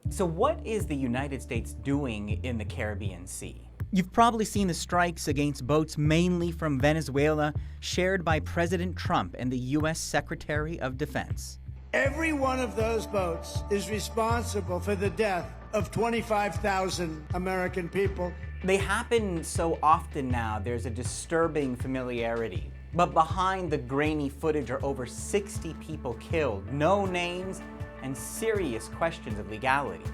So what is the United States doing in the Caribbean Sea? You've probably seen the strikes against boats mainly from Venezuela, shared by President Trump and the U.S. Secretary of Defense. Every one of those boats is responsible for the death of 25,000 American people. They happen so often now, there's a disturbing familiarity. But behind the grainy footage are over 60 people killed, no names, and serious questions of legality.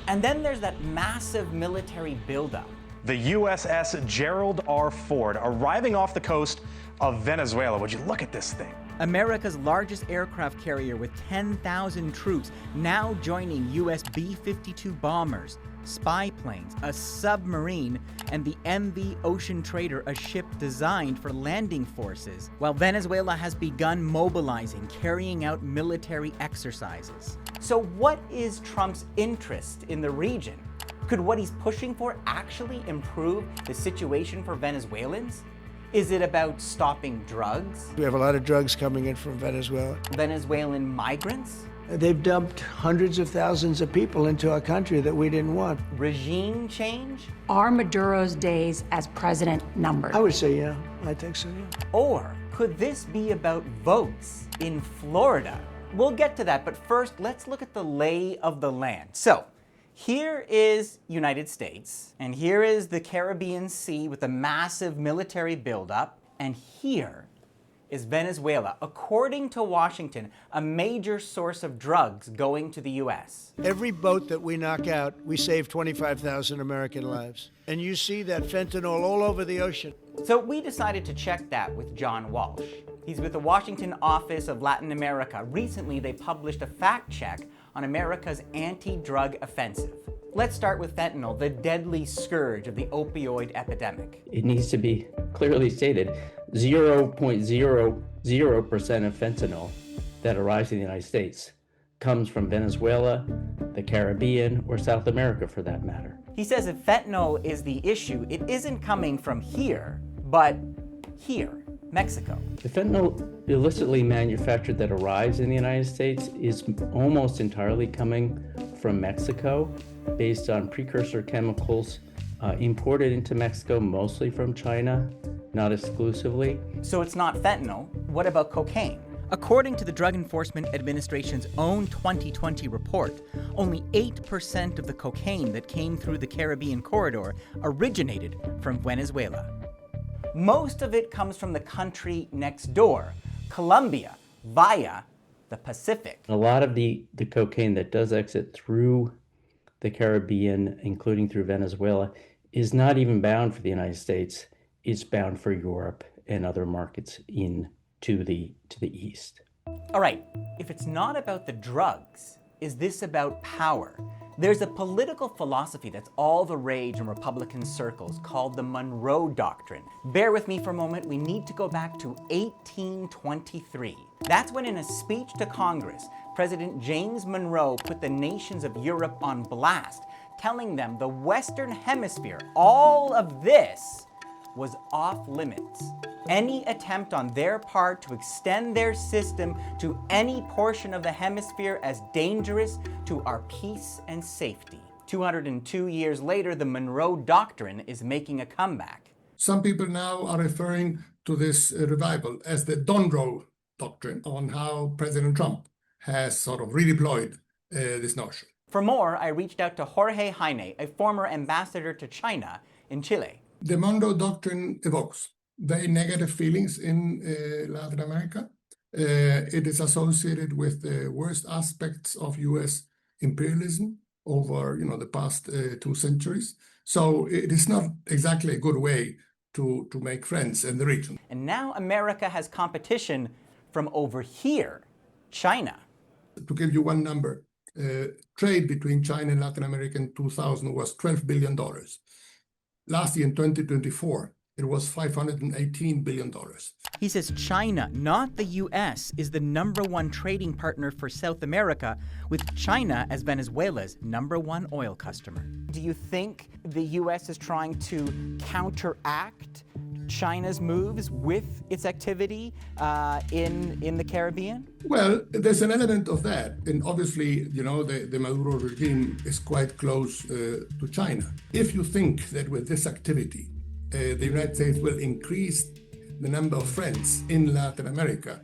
And then there's that massive military buildup. The USS Gerald R. Ford arriving off the coast of Venezuela. Would you look at this thing? America's largest aircraft carrier with 10,000 troops now joining US B-52 bombers, spy planes, a submarine, and the MV Ocean Trader, a ship designed for landing forces, while Venezuela has begun mobilizing, carrying out military exercises. So what is Trump's interest in the region? Could what he's pushing for actually improve the situation for Venezuelans? Is it about stopping drugs? We have a lot of drugs coming in from Venezuela. Venezuelan migrants? They've dumped hundreds of thousands of people into our country that we didn't want. Regime change? Are Maduro's days as president numbered? I would say, yeah. I think so, yeah. Or could this be about votes in Florida? We'll get to that, but first, let's look at the lay of the land. So, here is United States, and here is the Caribbean Sea with a massive military buildup, and here is Venezuela, according to Washington, a major source of drugs going to the US. Every boat that we knock out, we save 25,000 American lives. And you see that fentanyl all over the ocean. So we decided to check that with John Walsh. He's with the Washington Office of Latin America. Recently, they published a fact check on America's anti-drug offensive. Let's start with fentanyl, the deadly scourge of the opioid epidemic. It needs to be clearly stated, 0.00% of fentanyl that arrives in the United States comes from Venezuela, the Caribbean, or South America for that matter. He says if fentanyl is the issue, it isn't coming from here, but here, Mexico. The fentanyl illicitly manufactured that arrives in the United States is almost entirely coming from Mexico, based on precursor chemicals imported into Mexico, mostly from China, not exclusively. So it's not fentanyl. What about cocaine? According to the Drug Enforcement Administration's own 2020 report, only 8% of the cocaine that came through the Caribbean corridor originated from Venezuela. Most of it comes from the country next door, Colombia, via the Pacific. A lot of the cocaine that does exit through the Caribbean, including through Venezuela, is not even bound for the United States. It's bound for Europe and other markets to the east. All right, if it's not about the drugs, is this about power? There's a political philosophy that's all the rage in Republican circles called the Monroe Doctrine. Bear with me for a moment. We need to go back to 1823. That's when, in a speech to Congress, President James Monroe put the nations of Europe on blast, telling them the Western Hemisphere, all of this, was off limits. Any attempt on their part to extend their system to any portion of the hemisphere as dangerous to our peace and safety. 202 years later, the Monroe Doctrine is making a comeback. Some people now are referring to this revival as the Monroe Doctrine, on how President Trump has sort of redeployed this notion. For more, I reached out to Jorge Jaime, a former ambassador to China in Chile. The Monroe Doctrine evokes very negative feelings in Latin America. It is associated with the worst aspects of U.S. imperialism over, the past 2 centuries. So it is not exactly a good way to make friends in the region. And now America has competition from over here, China. To give you one number, trade between China and Latin America in 2000 was $12 billion. Last year in 2024, it was $518 billion. He says China, not the U.S., is the #1 trading partner for South America, with China as Venezuela's #1 oil customer. Do you think the U.S. is trying to counteract China's moves with its activity in the Caribbean? Well, there's an element of that. And obviously, the Maduro regime is quite close to China. If you think that with this activity, the United States will increase the number of friends in Latin America,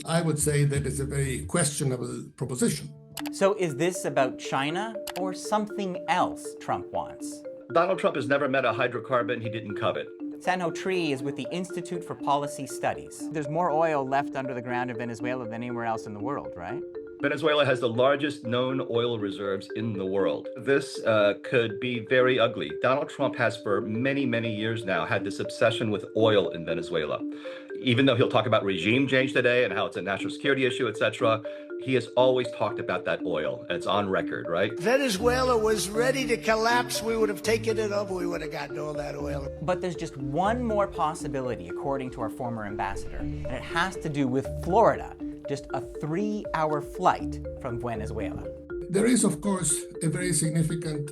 I would say that is a very questionable proposition. So is this about China or something else Trump wants? Donald Trump has never met a hydrocarbon he didn't covet. Sanho Tree is with the Institute for Policy Studies. There's more oil left under the ground in Venezuela than anywhere else in the world, right? Venezuela has the largest known oil reserves in the world. This could be very ugly. Donald Trump has for many, many years now had this obsession with oil in Venezuela. Even though he'll talk about regime change today and how it's a national security issue, etc., he has always talked about that oil. It's on record, right? Venezuela was ready to collapse. We would have taken it over. We would have gotten all that oil. But there's just one more possibility, according to our former ambassador, and it has to do with Florida, just a 3-hour flight from Venezuela. There is, of course, a very significant,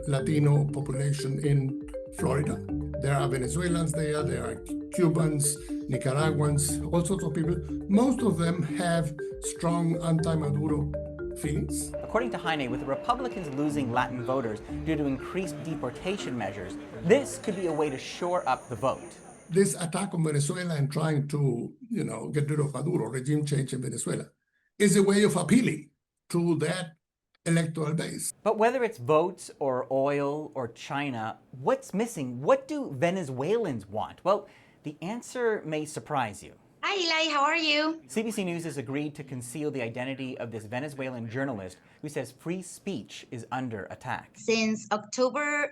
Latino population in Florida. There are Venezuelans there are Cubans, Nicaraguans, all sorts of people. Most of them have strong anti-Maduro feelings. According to Heine, with the Republicans losing Latin voters due to increased deportation measures, this could be a way to shore up the vote. This attack on Venezuela and trying to, get rid of Maduro, regime change in Venezuela, is a way of appealing to that electoral base. But whether it's votes or oil or China, what's missing? What do Venezuelans want? Well, the answer may surprise you. Hi, Eli, how are you? CBC News has agreed to conceal the identity of this Venezuelan journalist who says free speech is under attack. Since October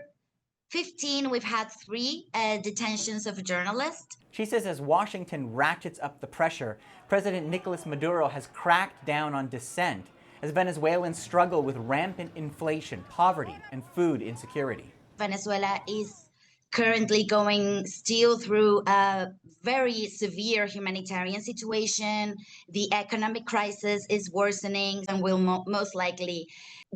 15, we've had 3 detentions of journalists. She says as Washington ratchets up the pressure, President Nicolas Maduro has cracked down on dissent as Venezuelans struggle with rampant inflation, poverty, and food insecurity. Venezuela is currently going still through a very severe humanitarian situation. The economic crisis is worsening and will most likely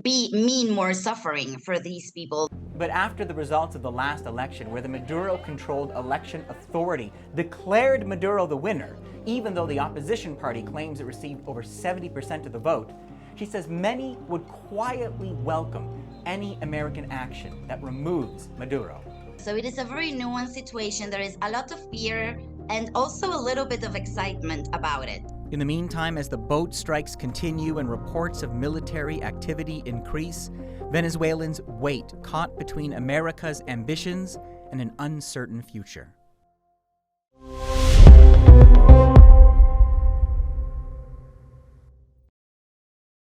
mean more suffering for these people. But after the results of the last election, where the Maduro-controlled election authority declared Maduro the winner, even though the opposition party claims it received over 70% of the vote, she says many would quietly welcome any American action that removes Maduro. So it is a very nuanced situation. There is a lot of fear and also a little bit of excitement about it. In the meantime, as the boat strikes continue and reports of military activity increase, Venezuelans wait, caught between America's ambitions and an uncertain future.